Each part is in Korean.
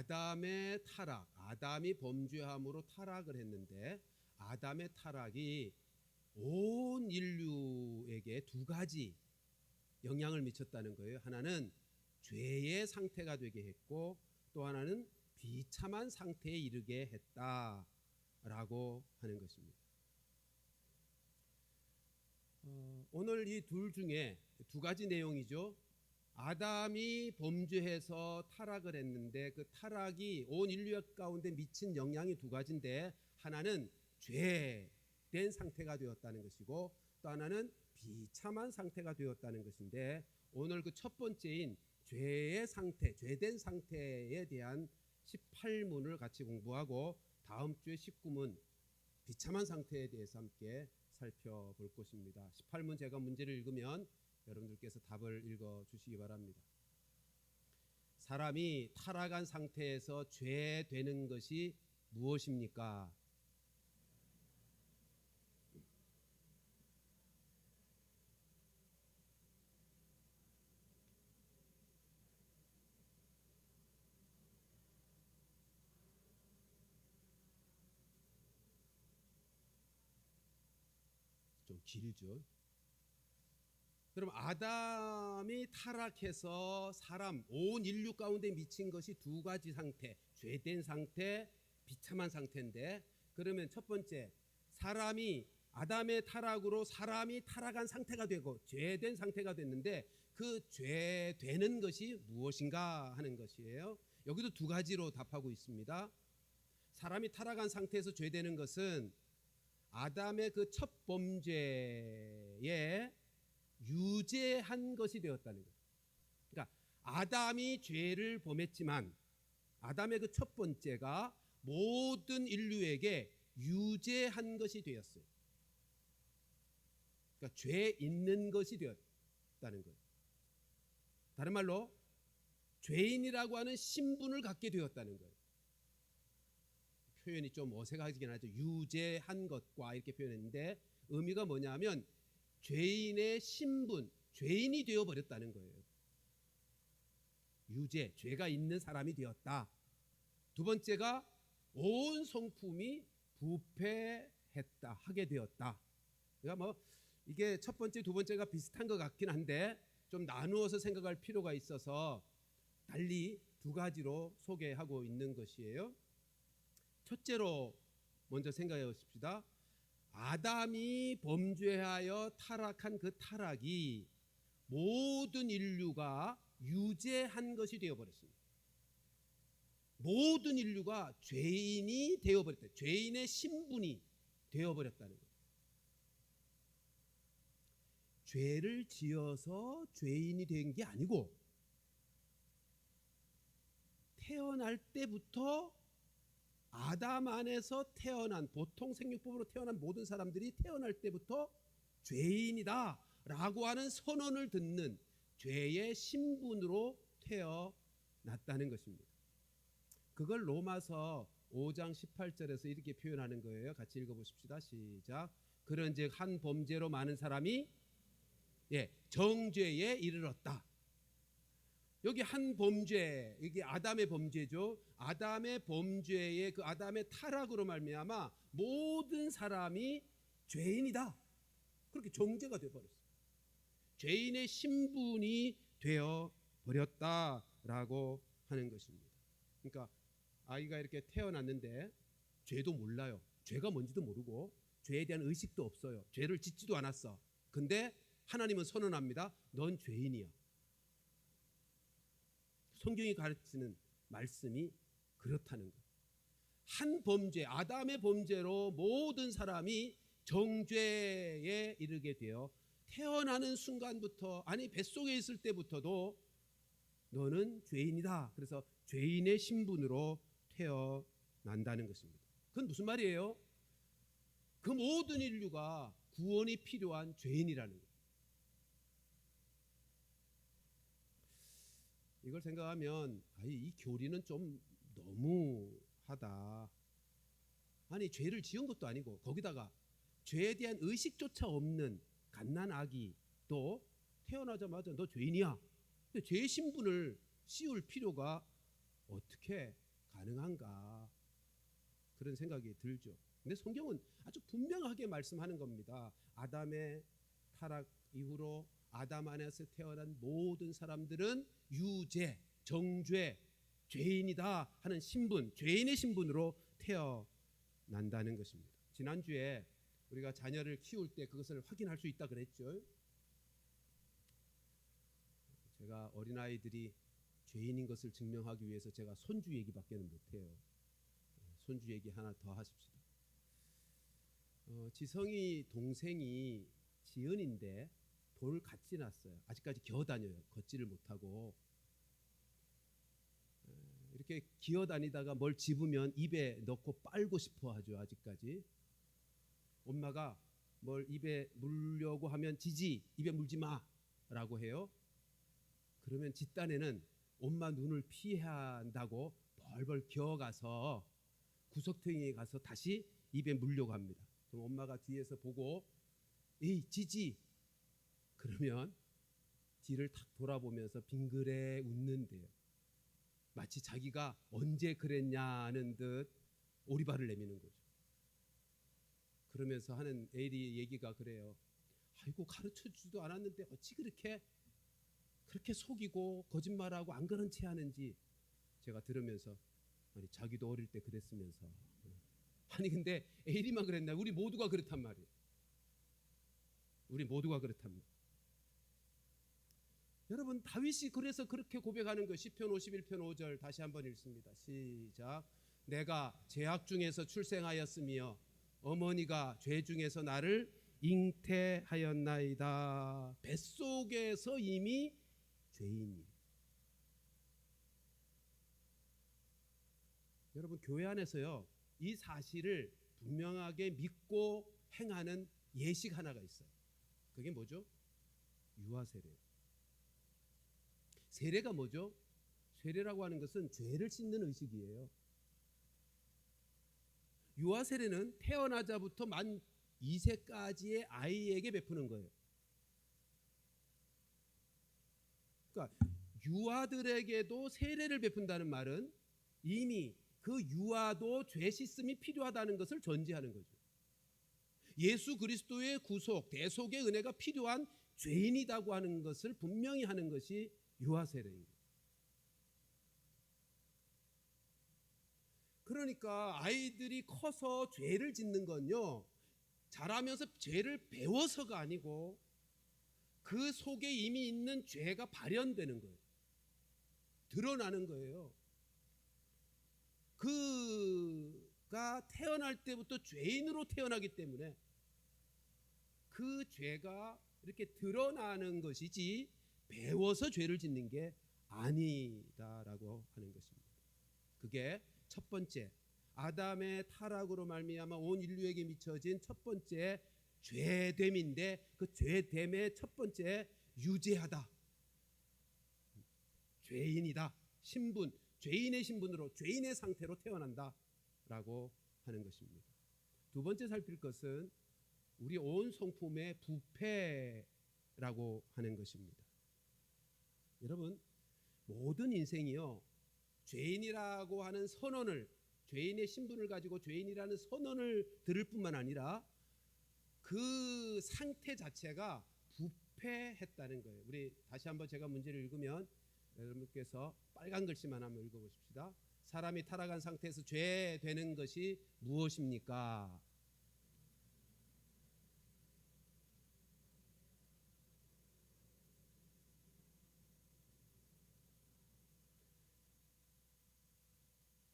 아담의 타락, 아담이 범죄함으로 타락을 했는데 아담의 타락이 온 인류에게 두 가지 영향을 미쳤다는 거예요. 하나는 죄의 상태가 되게 했고 또 하나는 비참한 상태에 이르게 했다라고 하는 것입니다. 오늘 이 둘 중에 두 가지 내용이죠. 아담이 범죄해서 타락을 했는데 그 타락이 온 인류 가운데 미친 영향이 두 가지인데 하나는 죄된 상태가 되었다는 것이고 또 하나는 비참한 상태가 되었다는 것인데 오늘 그 첫 번째인 죄의 상태, 죄된 상태에 대한 18문을 같이 공부하고 다음 주에 19문 비참한 상태에 대해서 함께 살펴볼 것입니다. 18문 제가 문제를 읽으면 여러분들께서 답을 읽어 주시기 바랍니다. 사람이 타락한 상태에서 죄 되는 것이 무엇입니까? 좀 길죠. 그럼 아담이 타락해서 사람 온 인류 가운데 미친 것이 두 가지 상태, 죄된 상태, 비참한 상태인데 그러면 첫 번째 사람이 아담의 타락으로 사람이 타락한 상태가 되고 죄된 상태가 됐는데 그 죄되는 것이 무엇인가 하는 것이에요. 여기도 두 가지로 답하고 있습니다. 사람이 타락한 상태에서 죄되는 것은 아담의 그 첫 범죄에 유죄한 것이 되었다는 거예요. 그러니까 아담이 죄를 범했지만 아담의 그 첫 번째가 모든 인류에게 유죄한 것이 되었어요. 그러니까 죄 있는 것이 되었다는 거예요. 다른 말로 죄인이라고 하는 신분을 갖게 되었다는 거예요. 표현이 좀 어색하긴 하죠. 유죄한 것과 이렇게 표현했는데 의미가 뭐냐면 죄인의 신분, 죄인이 되어버렸다는 거예요. 유죄, 죄가 있는 사람이 되었다. 두 번째가 온 성품이 부패했다, 하게 되었다. 그러니까 뭐 이게 첫 번째, 두 번째가 비슷한 것 같긴 한데 좀 나누어서 생각할 필요가 있어서 달리 두 가지로 소개하고 있는 것이에요. 첫째로 먼저 생각해 보십시다. 아담이 범죄하여 타락한 그 타락이 모든 인류가 유죄한 것이 되어버렸습니다. 모든 인류가 죄인이 되어버렸다. 죄인의 신분이 되어버렸다는 거예요. 죄를 지어서 죄인이 된 게 아니고 태어날 때부터 아담 안에서 태어난 보통 생육법으로 태어난 모든 사람들이 태어날 때부터 죄인이다 라고 하는 선언을 듣는 죄의 신분으로 태어났다는 것입니다. 그걸 로마서 5장 18절에서 이렇게 표현하는 거예요. 같이 읽어보십시다. 시작. 그런즉 한 범죄로 많은 사람이 정죄에 이르렀다. 여기 한 범죄, 이게 아담의 범죄죠. 아담의 범죄의 그 아담의 타락으로 말미암아 모든 사람이 죄인이다. 그렇게 정죄가 되어 버렸어요. 죄인의 신분이 되어 버렸다라고 하는 것입니다. 그러니까 아이가 이렇게 태어났는데 죄도 몰라요. 죄가 뭔지도 모르고 죄에 대한 의식도 없어요. 죄를 짓지도 않았어. 근데 하나님은 선언합니다. 넌 죄인이야. 성경이 가르치는 말씀이 그렇다는 거예요. 한 범죄, 아담의 범죄로 모든 사람이 정죄에 이르게 되어 태어나는 순간부터, 아니 뱃속에 있을 때부터도 너는 죄인이다. 그래서 죄인의 신분으로 태어난다는 것입니다. 그건 무슨 말이에요? 그 모든 인류가 구원이 필요한 죄인이라는 거예요. 이걸 생각하면 이 교리는 좀 너무하다. 아니 죄를 지은 것도 아니고 거기다가 죄에 대한 의식조차 없는 갓난아기 또 태어나자마자 너 죄인이야. 근데 죄의 신분을 씌울 필요가 어떻게 가능한가 그런 생각이 들죠. 근데 성경은 아주 분명하게 말씀하는 겁니다. 아담의 타락 이후로 아담 안에서 태어난 모든 사람들은 유죄, 정죄, 죄인이다 하는 신분, 죄인의 신분으로 태어난다는 것입니다. 지난주에 우리가 자녀를 키울 때 그것을 확인할 수 있다 그랬죠. 제가 어린아이들이 죄인인 것을 증명하기 위해서 제가 손주 얘기밖에 못해요. 손주 얘기 하나 더 하십시다. 지성이 동생이 지은인데 돌 같이 났어요. 아직까지 기어 다녀요. 걷지를 못하고. 이렇게 기어 다니다가 뭘 집으면 입에 넣고 빨고 싶어 하죠. 아직까지. 엄마가 뭘 입에 물려고 하면 지지 입에 물지 마라고 해요. 그러면 뒷단에는 엄마 눈을 피해야 한다고 벌벌 기어가서 구석탱이에 가서 다시 입에 물려고 합니다. 그럼 엄마가 뒤에서 보고 에이 지지 그러면 뒤를 탁 돌아보면서 빙그레 웃는데요. 마치 자기가 언제 그랬냐는 듯 오리발을 내미는 거죠. 그러면서 하는 에리 얘기가 그래요. 아이고 가르쳐주지도 않았는데 어찌 그렇게 속이고 거짓말하고 안 그런 채 하는지 제가 들으면서 아니 자기도 어릴 때 그랬으면서 아니 근데 에리만 그랬나? 우리 모두가 그렇단 말이에요. 우리 모두가 그렇단 말이에요. 여러분 다윗이 그래서 그렇게 고백하는 거 시편 51편 5절 다시 한번 읽습니다. 시작. 내가 죄악 중에서 출생하였으며 어머니가 죄 중에서 나를 잉태하였나이다. 뱃속에서 이미 죄인이. 여러분 교회 안에서요 이 사실을 분명하게 믿고 행하는 예식 하나가 있어요. 그게 뭐죠? 유아 세례. 세례가 뭐죠? 세례라고 하는 것은 죄를 씻는 의식이에요. 유아 세례는 태어나자부터 만 2세까지의 아이에게 베푸는 거예요. 그러니까 유아들에게도 세례를 베푼다는 말은 이미 그 유아도 죄 씻음이 필요하다는 것을 전제하는 거죠. 예수 그리스도의 구속, 대속의 은혜가 필요한 죄인이라고 하는 것을 분명히 하는 것이 유아 세례입니다. 그러니까 아이들이 커서 죄를 짓는 건요 자라면서 죄를 배워서가 아니고 그 속에 이미 있는 죄가 발현되는 거예요. 드러나는 거예요. 그가 태어날 때부터 죄인으로 태어나기 때문에 그 죄가 이렇게 드러나는 것이지 배워서 죄를 짓는 게 아니다라고 하는 것입니다. 그게 첫 번째 아담의 타락으로 말미암아 온 인류에게 미쳐진 첫 번째 죄됨인데 그 죄됨의 첫 번째 유죄하다. 죄인이다. 신분, 죄인의 신분으로 죄인의 상태로 태어난다라고 하는 것입니다. 두 번째 살필 것은 우리 온 성품의 부패라고 하는 것입니다. 여러분 모든 인생이요 죄인이라고 하는 선언을 죄인의 신분을 가지고 죄인이라는 선언을 들을 뿐만 아니라 그 상태 자체가 부패했다는 거예요. 우리 다시 한번 제가 문제를 읽으면 여러분께서 빨간 글씨만 한번 읽어보십시다. 사람이 타락한 상태에서 죄 되는 것이 무엇입니까?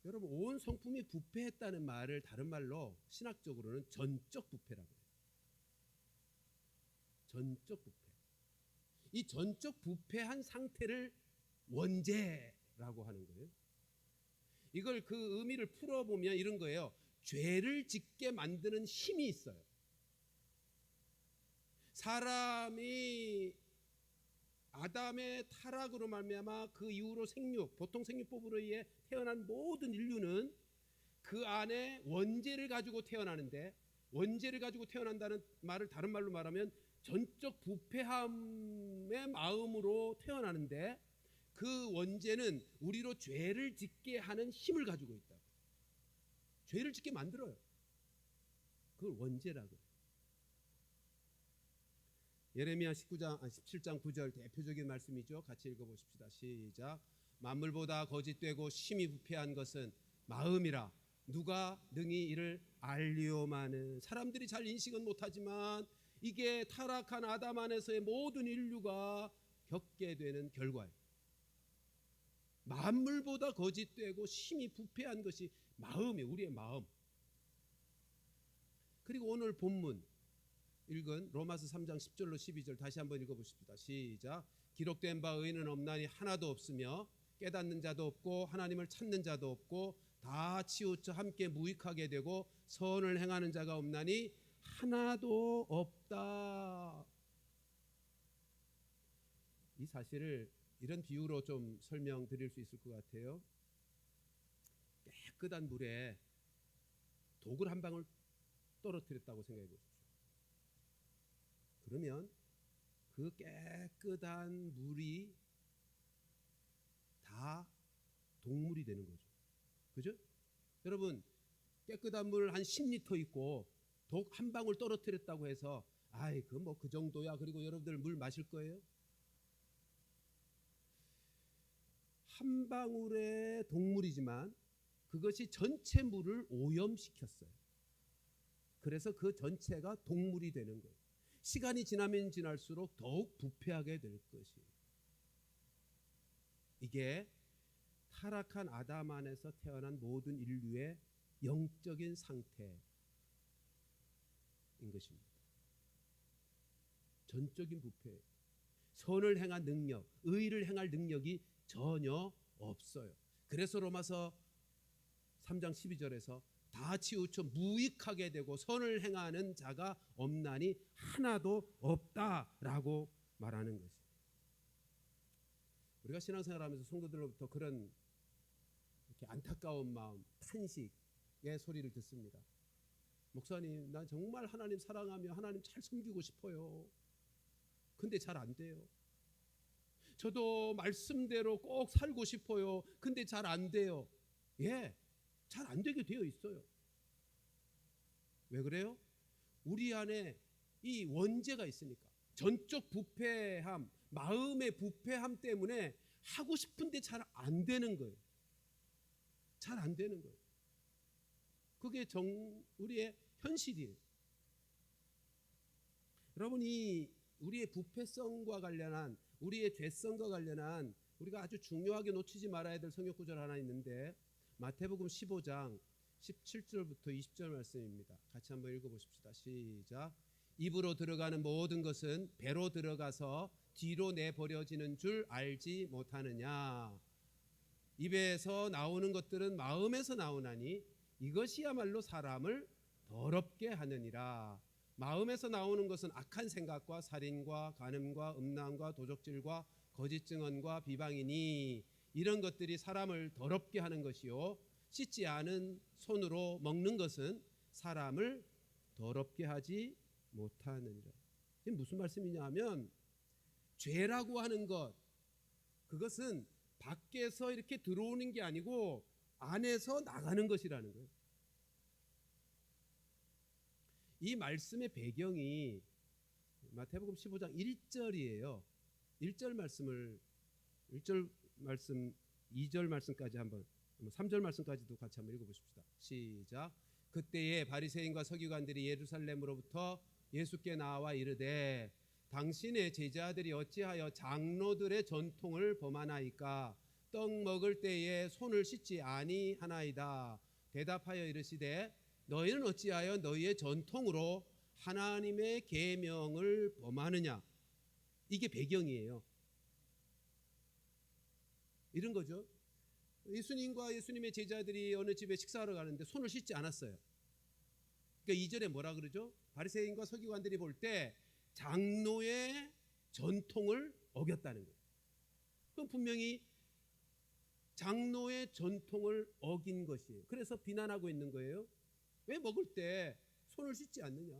여러분 온 성품이 부패했다는 말을 다른 말로 신학적으로는 전적 부패라고 해요. 전적 부패. 이 전적 부패한 상태를 원죄라고 하는 거예요. 이걸 그 의미를 풀어보면 이런 거예요. 죄를 짓게 만드는 힘이 있어요. 사람이 아담의 타락으로 말미암아 그 이후로 보통 생육법으로 의해 태어난 모든 인류는 그 안에 원죄를 가지고 태어나는데 원죄를 가지고 태어난다는 말을 다른 말로 말하면 전적 부패함의 마음으로 태어나는데 그 원죄는 우리로 죄를 짓게 하는 힘을 가지고 있다. 죄를 짓게 만들어요. 그걸 원죄라고. 예레미야 17장 9절 대표적인 말씀이죠. 같이 읽어보십시다. 시작. 만물보다 거짓되고 심히 부패한 것은 마음이라 누가 능히 이를 알리오마는. 사람들이 잘 인식은 못하지만 이게 타락한 아담 안에서의 모든 인류가 겪게 되는 결과예요. 만물보다 거짓되고 심히 부패한 것이 마음이에요. 우리의 마음. 그리고 오늘 본문 읽은 로마서 3장 10절로 12절 다시 한번 읽어보십시다. 시작. 기록된 바 의인은 없나니 하나도 없으며 깨닫는 자도 없고 하나님을 찾는 자도 없고 다 치우쳐 함께 무익하게 되고 선을 행하는 자가 없나니 하나도 없다. 이 사실을 이런 비유로 좀 설명드릴 수 있을 것 같아요. 깨끗한 물에 독을 한 방울 떨어뜨렸다고 생각해 보십시오. 그러면 그 깨끗한 물이 다 독물이 되는 거죠. 그죠? 여러분, 깨끗한 물 한 10리터 있고 독 한 방울 떨어뜨렸다고 해서 아이 그 뭐 그 정도야. 그리고 여러분들 물 마실 거예요? 한 방울의 독물이지만 그것이 전체 물을 오염시켰어요. 그래서 그 전체가 독물이 되는 거예요. 시간이 지나면 지날수록 더욱 부패하게 될 것이에요. 이게 타락한 아담 안에서 태어난 모든 인류의 영적인 상태인 것입니다. 전적인 부패, 선을 행한 능력, 의를 행할 능력이 전혀 없어요. 그래서 로마서 3장 12절에서 다 치우쳐 무익하게 되고 선을 행하는 자가 없나니 하나도 없다라고 말하는 것입니다. 우리가 신앙생활하면서 성도들로부터 그런 이렇게 안타까운 마음, 탄식의 소리를 듣습니다. 목사님, 난 정말 하나님 사랑하며 하나님 잘 섬기고 싶어요. 근데 잘 안 돼요. 저도 말씀대로 꼭 살고 싶어요. 근데 잘 안 돼요. 예, 잘 안 되게 되어 있어요. 왜 그래요? 우리 안에 이 원죄가 있으니까. 전적 부패함, 마음의 부패함 때문에 하고 싶은데 잘 안 되는 거예요. 잘 안 되는 거예요. 그게 우리의 현실이에요. 여러분이 우리의 부패성과 관련한, 우리의 죄성과 관련한 우리가 아주 중요하게 놓치지 말아야 될 성경 구절 하나 있는데 마태복음 15장 17절부터 20절 말씀입니다. 같이 한번 읽어보십시다. 시작. 입으로 들어가는 모든 것은 배로 들어가서 뒤로 내버려지는 줄 알지 못하느냐. 입에서 나오는 것들은 마음에서 나오나니 이것이야말로 사람을 더럽게 하느니라. 마음에서 나오는 것은 악한 생각과 살인과 간음과 음란과 도적질과 거짓 증언과 비방이니 이런 것들이 사람을 더럽게 하는 것이요 씻지 않은 손으로 먹는 것은 사람을 더럽게 하지 못하느니라. 이게 무슨 말씀이냐 하면 죄라고 하는 것, 그것은 밖에서 이렇게 들어오는 게 아니고 안에서 나가는 것이라는 거예요. 이 말씀의 배경이 마태복음 15장 1절이에요. 1절 말씀을 1절 말씀 2절 말씀까지 한번 3절 말씀까지도 같이 한번 읽어보십시다. 시작. 그때에 바리새인과 서기관들이 예루살렘으로부터 예수께 나와 이르되 당신의 제자들이 어찌하여 장로들의 전통을 범하나이까? 떡 먹을 때에 손을 씻지 아니하나이다. 대답하여 이르시되 너희는 어찌하여 너희의 전통으로 하나님의 계명을 범하느냐. 이게 배경이에요. 이런 거죠. 예수님과 예수님의 제자들이 어느 집에 식사하러 가는데 손을 씻지 않았어요. 그러니까 2절에 뭐라 그러죠? 바리새인과 서기관들이 볼 때 장로의 전통을 어겼다는 거예요. 그럼 분명히 장로의 전통을 어긴 것이에요. 그래서 비난하고 있는 거예요. 왜 먹을 때 손을 씻지 않느냐.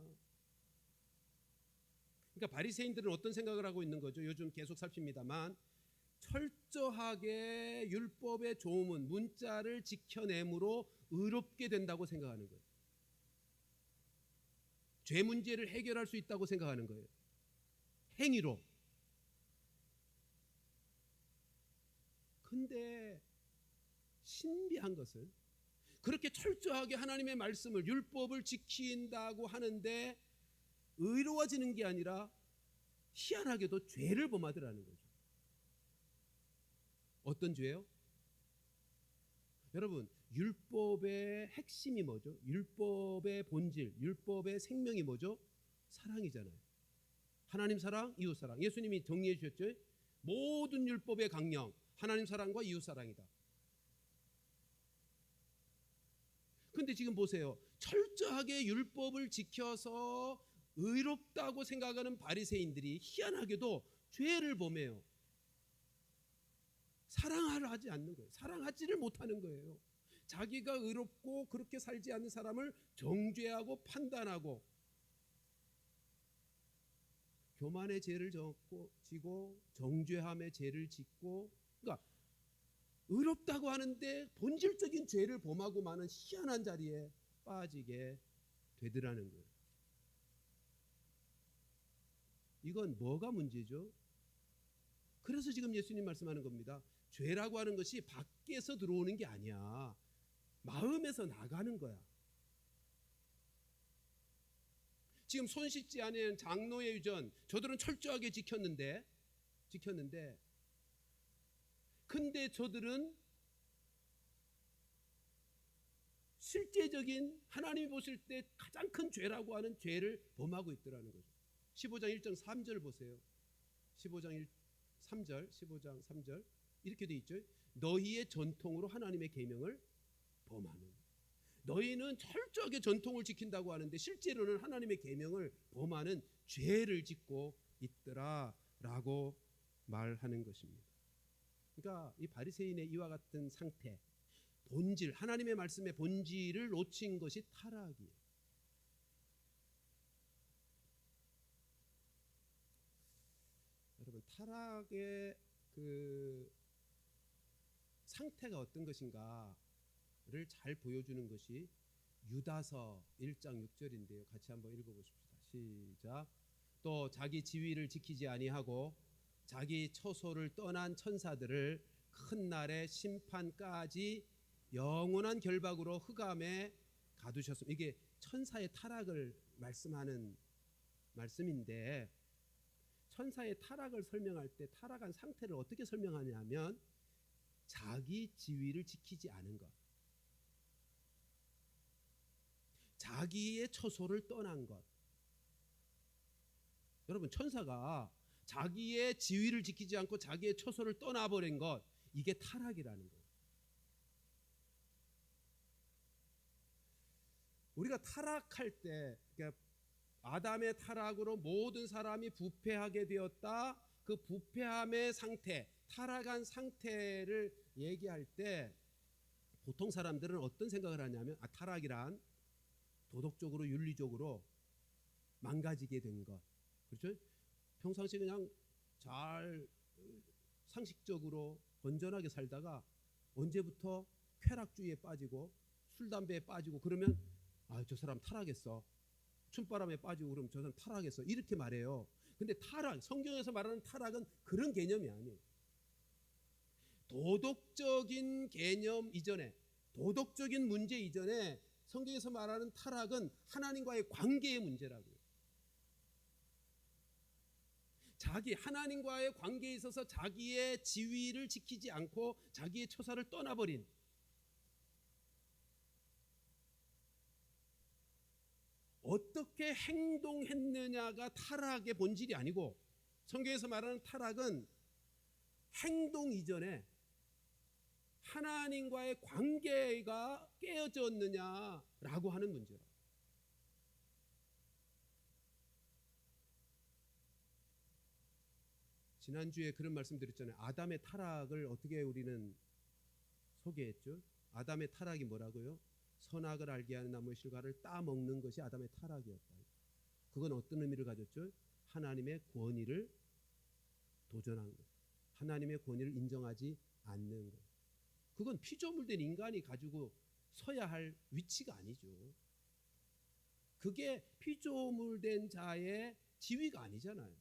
그러니까 바리새인들은 어떤 생각을 하고 있는 거죠? 요즘 계속 살핍니다만 철저하게 율법의 조문, 문자를 지켜내므로 의롭게 된다고 생각하는 거예요. 죄 문제를 해결할 수 있다고 생각하는 거예요. 행위로. 근데 신비한 것은 그렇게 철저하게 하나님의 말씀을, 율법을 지킨다고 하는데 의로워지는 게 아니라 희한하게도 죄를 범하더라는 거죠. 어떤 죄요? 여러분, 율법의 핵심이 뭐죠? 율법의 본질, 율법의 생명이 뭐죠? 사랑이잖아요. 하나님 사랑, 이웃 사랑. 예수님이 정리해 주셨죠? 모든 율법의 강령, 하나님 사랑과 이웃 사랑이다. 근데 지금 보세요. 철저하게 율법을 지켜서 의롭다고 생각하는 바리새인들이 희한하게도 죄를 범해요. 사랑하려 하지 않는 거예요. 사랑하지를 못하는 거예요. 자기가 의롭고 그렇게 살지 않는 사람을 정죄하고 판단하고, 교만의 죄를 지고 정죄함의 죄를 짓고, 그러니까 의롭다고 하는데 본질적인 죄를 범하고 마는 희한한 자리에 빠지게 되더라는 거예요. 이건 뭐가 문제죠? 그래서 지금 예수님 말씀하는 겁니다. 죄라고 하는 것이 밖에서 들어오는 게 아니야. 마음에서 나가는 거야. 지금 손 씻지 않은 장로의 유전, 저들은 철저하게 지켰는데 근데 저들은 실제적인 하나님이 보실 때 가장 큰 죄라고 하는 죄를 범하고 있더라는 거죠. 15장 1절 3절 보세요. 15장 3절 이렇게 돼 있죠. 너희의 전통으로 하나님의 계명을 범하는. 너희는 철저하게 전통을 지킨다고 하는데 실제로는 하나님의 계명을 범하는 죄를 짓고 있더라라고 말하는 것입니다. 그러니까 이 바리새인의 이와 같은 상태, 본질, 하나님의 말씀의 본질을 놓친 것이 타락이에요. 여러분, 타락의 그 상태가 어떤 것인가를 잘 보여주는 것이 유다서 1장 6절인데요. 같이 한번 읽어보십시다. 시작. 또 자기 지위를 지키지 아니하고 자기 처소를 떠난 천사들을 큰 날의 심판까지 영원한 결박으로 흑암에 가두셨습니다. 이게 천사의 타락을 말씀하는 말씀인데, 천사의 타락을 설명할 때 타락한 상태를 어떻게 설명하냐면 자기 지위를 지키지 않은 것, 자기의 처소를 떠난 것. 여러분, 천사가 자기의 지위를 지키지 않고 자기의 처소를 떠나버린 것, 이게 타락이라는 거예요. 우리가 타락할 때, 그러니까 아담의 타락으로 모든 사람이 부패하게 되었다. 그 부패함의 상태, 타락한 상태를 얘기할 때 보통 사람들은 어떤 생각을 하냐면, 타락이란 도덕적으로 윤리적으로 망가지게 된 것. 그렇죠? 평상시에 그냥 잘 상식적으로 건전하게 살다가 언제부터 쾌락주의에 빠지고 술 담배에 빠지고 그러면 저 사람 타락했어. 춤바람에 빠지고 그러면 저 사람 타락했어. 이렇게 말해요. 근데 타락, 성경에서 말하는 타락은 그런 개념이 아니에요. 도덕적인 개념 이전에, 도덕적인 문제 이전에 성경에서 말하는 타락은 하나님과의 관계의 문제라고요. 하나님과의 관계에 있어서 자기의 지위를 지키지 않고 자기의 처사를 떠나버린, 어떻게 행동했느냐가 타락의 본질이 아니고, 성경에서 말하는 타락은 행동 이전에 하나님과의 관계가 깨어졌느냐라고 하는 문제라. 지난주에 그런 말씀 드렸잖아요. 아담의 타락을 어떻게 우리는 소개했죠? 아담의 타락이 뭐라고요? 선악을 알게 하는 나무의 실과를 따먹는 것이 아담의 타락이었다. 그건 어떤 의미를 가졌죠? 하나님의 권위를 도전한 것, 하나님의 권위를 인정하지 않는 것. 그건 피조물된 인간이 가지고 서야 할 위치가 아니죠. 그게 피조물된 자의 지위가 아니잖아요.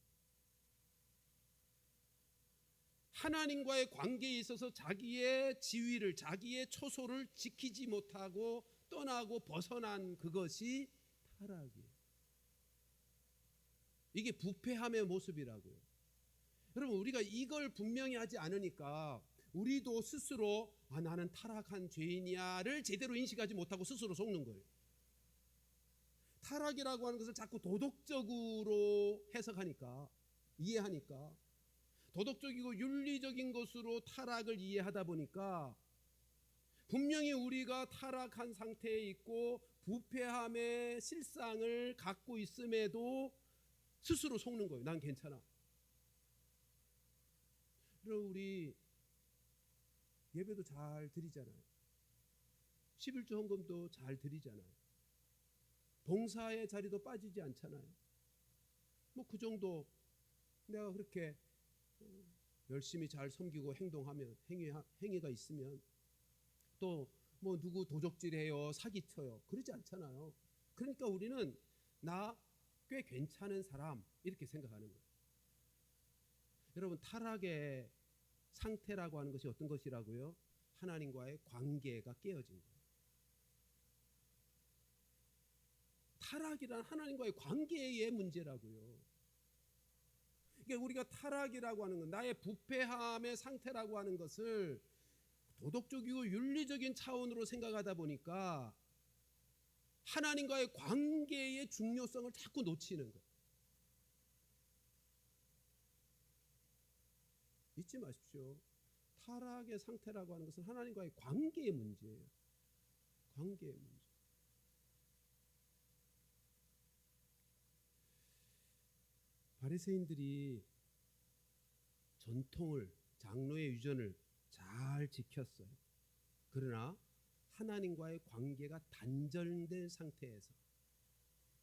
하나님과의 관계에 있어서 자기의 지위를, 자기의 초소를 지키지 못하고 떠나고 벗어난 그것이 타락이에요. 이게 부패함의 모습이라고요. 여러분, 우리가 이걸 분명히 하지 않으니까 우리도 스스로 나는 타락한 죄인이야를 제대로 인식하지 못하고 스스로 속는 거예요. 타락이라고 하는 것을 자꾸 도덕적으로 해석하니까, 이해하니까, 도덕적이고 윤리적인 것으로 타락을 이해하다 보니까 분명히 우리가 타락한 상태에 있고 부패함의 실상을 갖고 있음에도 스스로 속는 거예요. 난 괜찮아. 그럼 우리 예배도 잘 드리잖아요. 11조 헌금도 잘 드리잖아요. 봉사의 자리도 빠지지 않잖아요. 뭐 그 정도 내가 그렇게 열심히 잘 섬기고 행동하면, 행위가 있으면, 또 뭐 누구 도적질해요, 사기쳐요, 그러지 않잖아요. 그러니까 우리는 나 꽤 괜찮은 사람 이렇게 생각하는 거예요. 여러분, 타락의 상태라고 하는 것이 어떤 것이라고요? 하나님과의 관계가 깨어진 거예요. 타락이란 하나님과의 관계의 문제라고요. 그러니까 우리가 타락이라고 하는 건, 나의 부패함의 상태라고 하는 것을 도덕적이고 윤리적인 차원으로 생각하다 보니까 하나님과의 관계의 중요성을 자꾸 놓치는 거예요. 잊지 마십시오. 타락의 상태라고 하는 것은 하나님과의 관계의 문제예요. 관계의 문제. 바리새인들이 전통을, 장로의 유전을 잘 지켰어요. 그러나 하나님과의 관계가 단절된 상태에서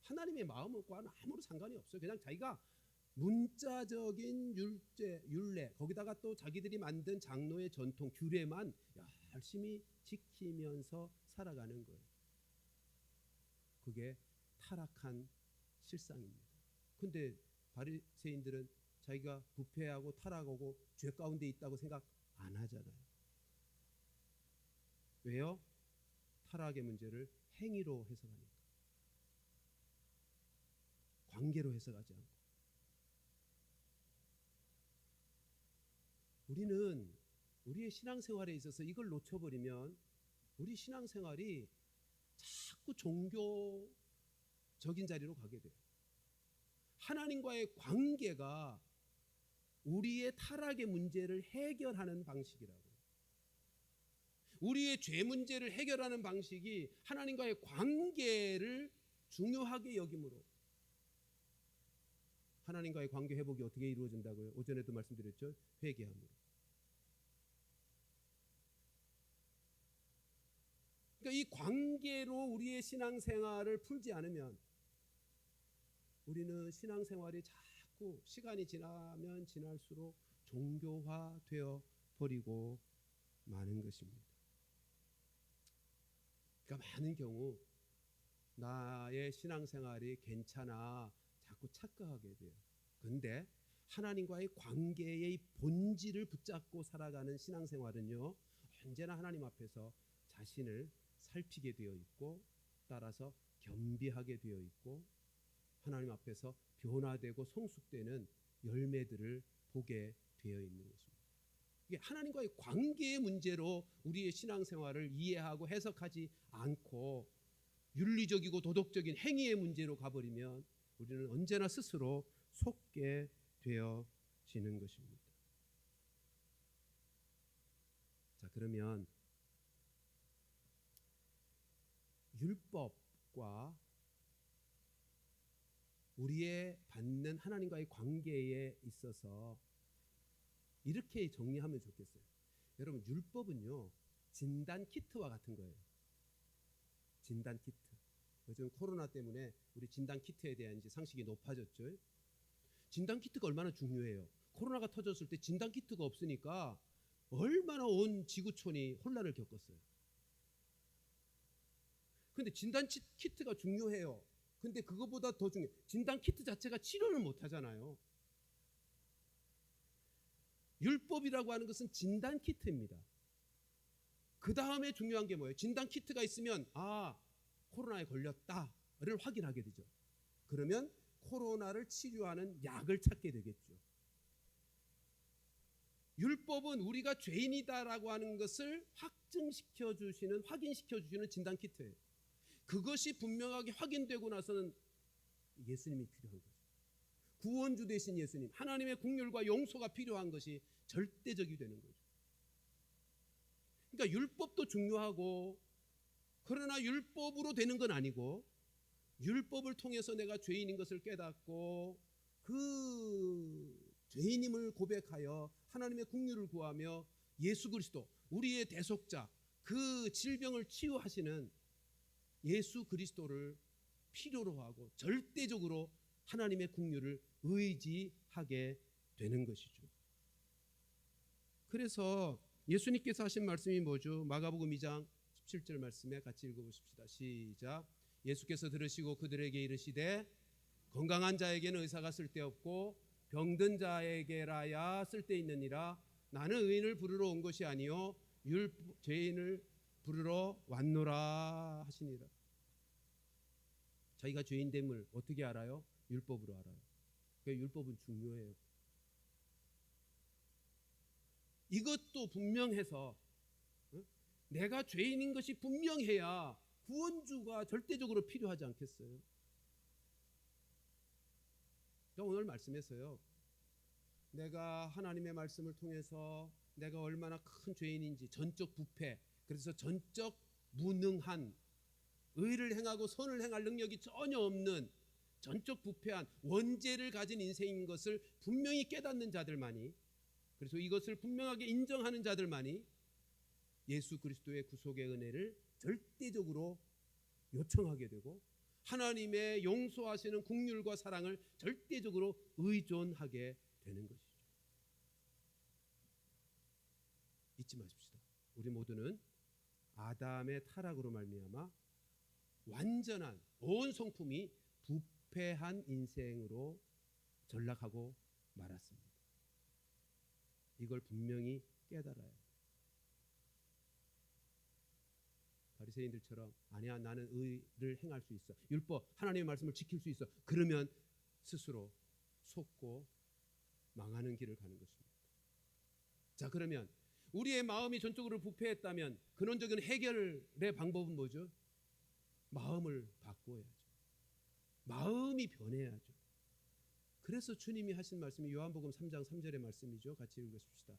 하나님의 마음과는 아무런 상관이 없어요. 그냥 자기가 문자적인 율례, 거기다가 또 자기들이 만든 장로의 전통, 규례만 열심히 지키면서 살아가는 거예요. 그게 타락한 실상입니다. 근데 바리새인들은 자기가 부패하고 타락하고 죄 가운데 있다고 생각 안 하잖아요. 왜요? 타락의 문제를 행위로 해석하니까, 관계로 해석하지 않고. 우리는 우리의 신앙생활에 있어서 이걸 놓쳐버리면 우리 신앙생활이 자꾸 종교적인 자리로 가게 돼요. 하나님과의 관계가 우리의 타락의 문제를 해결하는 방식이라고. 우리의 죄 문제를 해결하는 방식이 하나님과의 관계를 중요하게 여김으로, 하나님과의 관계 회복이 어떻게 이루어진다고요? 오전에도 말씀드렸죠. 회개함으로. 그러니까 이 관계로 우리의 신앙생활을 풀지 않으면 우리는 신앙생활이 자꾸 시간이 지나면 지날수록 종교화되어 버리고 마는 것입니다. 그러니까 많은 경우 나의 신앙생활이 괜찮아 자꾸 착각하게 돼요. 그런데 하나님과의 관계의 본질을 붙잡고 살아가는 신앙생활은요, 언제나 하나님 앞에서 자신을 살피게 되어 있고, 따라서 겸비하게 되어 있고, 하나님 앞에서 변화되고 성숙되는 열매들을 보게 되어 있는 것입니다. 이게 하나님과의 관계의 문제로 우리의 신앙생활을 이해하고 해석하지 않고 윤리적이고 도덕적인 행위의 문제로 가버리면 우리는 언제나 스스로 속게 되어지는 것입니다. 자, 그러면 율법과 우리의 받는 하나님과의 관계에 있어서 이렇게 정리하면 좋겠어요. 여러분, 율법은요, 진단 키트와 같은 거예요. 진단 키트. 요즘 코로나 때문에 우리 진단 키트에 대한 이제 상식이 높아졌죠. 진단 키트가 얼마나 중요해요. 코로나가 터졌을 때 진단 키트가 없으니까 얼마나 온 지구촌이 혼란을 겪었어요. 근데 진단 키트가 중요해요. 근데 그거보다 더 중요해. 진단 키트 자체가 치료를 못 하잖아요. 율법이라고 하는 것은 진단 키트입니다. 그 다음에 중요한 게 뭐예요? 진단 키트가 있으면 코로나에 걸렸다를 확인하게 되죠. 그러면 코로나를 치료하는 약을 찾게 되겠죠. 율법은 우리가 죄인이다라고 하는 것을 확증시켜 주시는, 확인시켜 주시는 진단 키트예요. 그것이 분명하게 확인되고 나서는 예수님이 필요한 거죠. 구원주 되신 예수님, 하나님의 긍휼과 용서가 필요한 것이 절대적이 되는 거죠. 그러니까 율법도 중요하고, 그러나 율법으로 되는 건 아니고, 율법을 통해서 내가 죄인인 것을 깨닫고 그 죄인임을 고백하여 하나님의 긍휼을 구하며 예수 그리스도, 우리의 대속자, 그 질병을 치유하시는 예수 그리스도를 필요로 하고 절대적으로 하나님의 긍휼을 의지하게 되는 것이죠. 그래서 예수님께서 하신 말씀이 뭐죠? 마가복음 2장 17절 말씀에 같이 읽어보십시다. 시작. 예수께서 들으시고 그들에게 이르시되 건강한 자에게는 의사가 쓸데없고 병든 자에게라야 쓸데있느니라. 나는 의인을 부르러 온 것이 아니요 죄인을 부르러 왔노라 하시니라. 자기가 죄인됨을 어떻게 알아요? 율법으로 알아요. 그러니까 율법은 중요해요. 이것도 분명해서 내가 죄인인 것이 분명해야 구원주가 절대적으로 필요하지 않겠어요? 제가 오늘 말씀했어요. 내가 하나님의 말씀을 통해서 내가 얼마나 큰 죄인인지, 전적 부패, 그래서 전적 무능한, 의를 행하고 선을 행할 능력이 전혀 없는 전적 부패한 원죄를 가진 인생인 것을 분명히 깨닫는 자들만이, 그래서 이것을 분명하게 인정하는 자들만이 예수 그리스도의 구속의 은혜를 절대적으로 요청하게 되고 하나님의 용서하시는 긍휼과 사랑을 절대적으로 의존하게 되는 것이죠. 잊지 마십시다. 우리 모두는 아담의 타락으로 말미암아 완전한 온 성품이 부패한 인생으로 전락하고 말았습니다. 이걸 분명히 깨달아야 해요. 바리새인들처럼 아니야, 나는 의를 행할 수 있어, 율법 하나님의 말씀을 지킬 수 있어, 그러면 스스로 속고 망하는 길을 가는 것입니다. 자, 그러면 우리의 마음이 전적으로 부패했다면 근원적인 해결의 방법은 뭐죠? 마음을 바꿔야죠. 마음이 변해야죠. 그래서 주님이 하신 말씀이 요한복음 3장 3절의 말씀이죠. 같이 읽으십시다.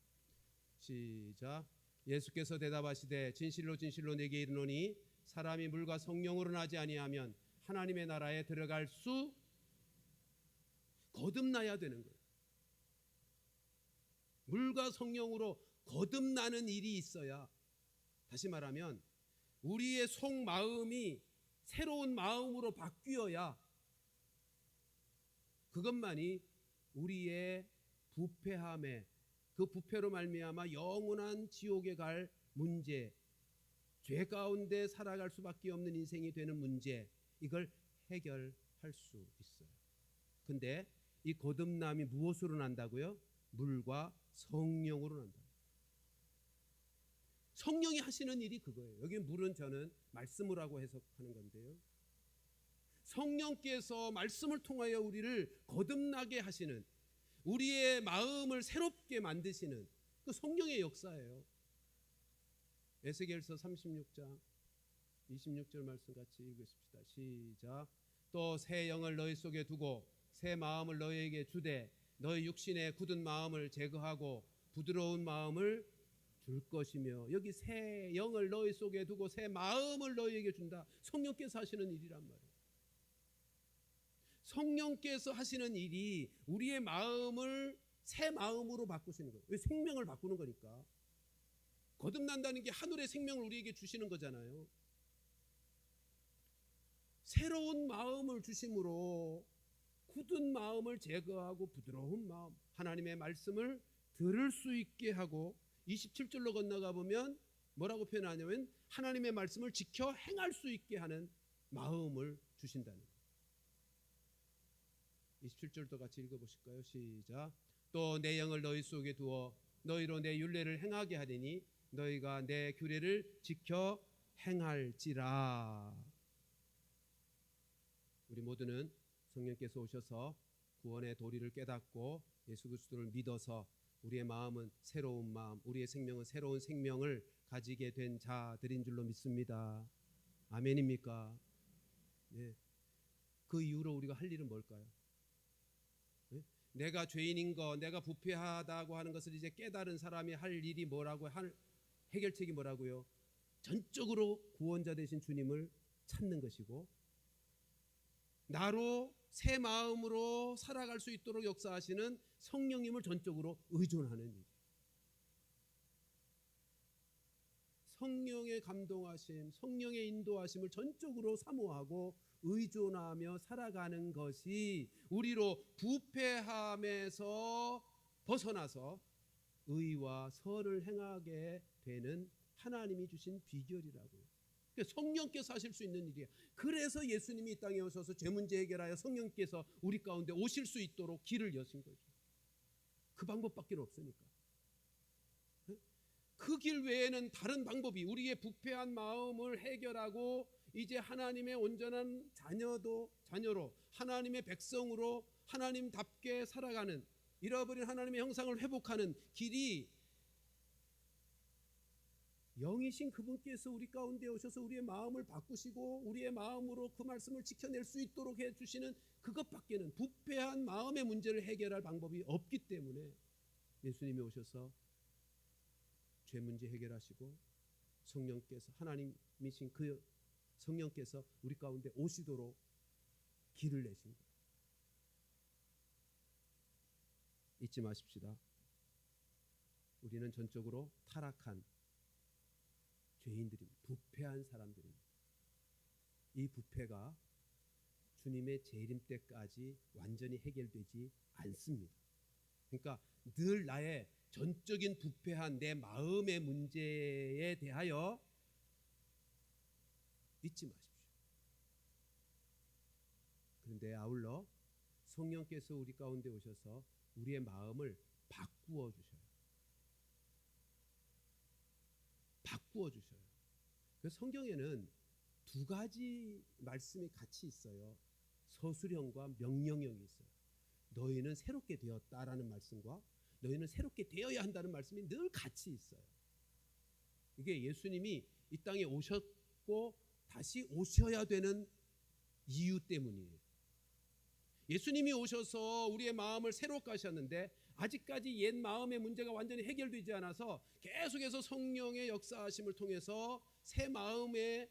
시작. 예수께서 대답하시되 진실로 진실로 내게 이르노니 사람이 물과 성령으로 나지 아니하면 하나님의 나라에 들어갈 수, 거듭나야 되는 거예요. 물과 성령으로 거듭나는 일이 있어야, 다시 말하면 우리의 속마음이 새로운 마음으로 바뀌어야 그것만이 우리의 부패함에, 그 부패로 말미암아 영원한 지옥에 갈 문제, 죄 가운데 살아갈 수밖에 없는 인생이 되는 문제, 이걸 해결할 수 있어요. 근데 이 거듭남이 무엇으로 난다고요? 물과 성령으로 난다. 성령이 하시는 일이 그거예요. 여기 물은 저는 말씀을 하고 해석하는 건데요. 성령께서 말씀을 통하여 우리를 거듭나게 하시는, 우리의 마음을 새롭게 만드시는 그 성령의 역사예요. 에스겔서 36장 26절 말씀 같이 읽으십시다. 시작. 또 새 영을 너희 속에 두고 새 마음을 너희에게 주되 너희 육신의 굳은 마음을 제거하고 부드러운 마음을 줄 것이며. 여기 새 영을 너희 속에 두고 새 마음을 너희에게 준다. 성령께서 하시는 일이란 말이에요. 성령께서 하시는 일이 우리의 마음을 새 마음으로 바꾸시는 거예요. 왜? 생명을 바꾸는 거니까. 거듭난다는 게 하늘의 생명을 우리에게 주시는 거잖아요. 새로운 마음을 주심으로 굳은 마음을 제거하고 부드러운 마음, 하나님의 말씀을 들을 수 있게 하고 27절로 건너가 보면 뭐라고 표현하냐면 하나님의 말씀을 지켜 행할 수 있게 하는 마음을 주신다는 거예요. 27절도 같이 읽어보실까요? 시작. 또 내 영을 너희 속에 두어 너희로 내 율례를 행하게 하리니 너희가 내 규례를 지켜 행할지라. 우리 모두는 성령께서 오셔서 구원의 도리를 깨닫고 예수 그리스도를 믿어서 우리의 마음은 새로운 마음, 우리의 생명은 새로운 생명을 가지게 된 자들인 줄로 믿습니다. 아멘입니까? 네. 그 이후로 우리가 할 일은 뭘까요? 네? 내가 죄인인 거, 내가 부패하다고 하는 것을 이제 깨달은 사람이 할 일이 뭐라고, 할 해결책이 뭐라고요? 전적으로 구원자 되신 주님을 찾는 것이고, 나로 새 마음으로 살아갈 수 있도록 역사하시는 성령님을 전적으로 의존하는 일. 성령의 감동하심, 성령의 인도하심을 전적으로 사모하고 의존하며 살아가는 것이 우리로 부패함에서 벗어나서 의와 선을 행하게 되는 하나님이 주신 비결이라고요. 성령께서 하실 수 있는 일이야. 그래서 예수님이 이 땅에 오셔서 죄 문제 해결하여 성령께서 우리 가운데 오실 수 있도록 길을 여신 거죠. 그 방법밖에 없으니까. 그 길 외에는 다른 방법이, 우리의 부패한 마음을 해결하고 이제 하나님의 온전한 자녀로 하나님의 백성으로 하나님답게 살아가는, 잃어버린 하나님의 형상을 회복하는 길이 영이신 그분께서 우리 가운데 오셔서 우리의 마음을 바꾸시고 우리의 마음으로 그 말씀을 지켜낼 수 있도록 해주시는 그것밖에는, 부패한 마음의 문제를 해결할 방법이 없기 때문에 예수님이 오셔서 죄 문제 해결하시고 성령께서, 하나님이신 그 성령께서 우리 가운데 오시도록 길을 내신 거예요. 잊지 마십시다. 우리는 전적으로 타락한 죄인들입니다. 부패한 사람들입니다. 이 부패가 주님의 재림 때까지 완전히 해결되지 않습니다. 그러니까 늘 나의 전적인 부패한 내 마음의 문제에 대하여 잊지 마십시오. 그런데 아울러 성령께서 우리 가운데 오셔서 우리의 마음을 바꾸어 주셔요. 바꾸어 주셔요. 그 성경에는 두 가지 말씀이 같이 있어요. 서술형과 명령형이 있어요. 너희는 새롭게 되었다라는 말씀과 너희는 새롭게 되어야 한다는 말씀이 늘 같이 있어요. 이게 예수님이 이 땅에 오셨고 다시 오셔야 되는 이유 때문이에요. 예수님이 오셔서 우리의 마음을 새롭게 하셨는데 아직까지 옛 마음의 문제가 완전히 해결되지 않아서 계속해서 성령의 역사하심을 통해서 새 마음의,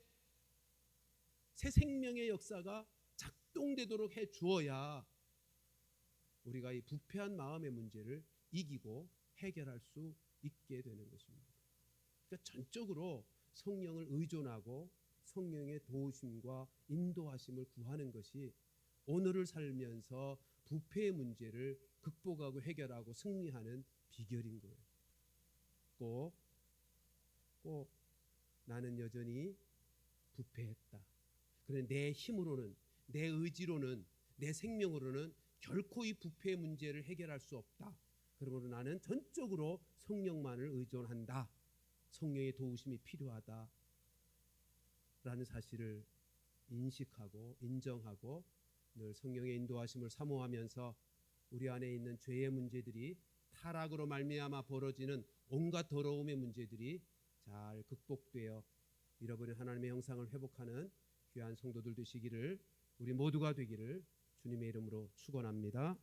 새 생명의 역사가 작동되도록 해 주어야 우리가 이 부패한 마음의 문제를 이기고 해결할 수 있게 되는 것입니다. 그러니까 전적으로 성령을 의존하고 성령의 도우심과 인도하심을 구하는 것이 오늘을 살면서 부패의 문제를 극복하고 해결하고 승리하는 비결인 거예요. 꼭 나는 여전히 부패했다. 그런데 내 힘으로는, 내 의지로는, 내 생명으로는 결코 이 부패의 문제를 해결할 수 없다. 그러므로 나는 전적으로 성령만을 의존한다. 성령의 도우심이 필요하다. 라는 사실을 인식하고 인정하고 늘 성령의 인도하심을 사모하면서 우리 안에 있는 죄의 문제들이, 타락으로 말미암아 벌어지는 온갖 더러움의 문제들이 잘 극복되어 잃어버린 하나님의 형상을 회복하는 귀한 성도들 되시기를, 우리 모두가 되기를 주님의 이름으로 축원합니다.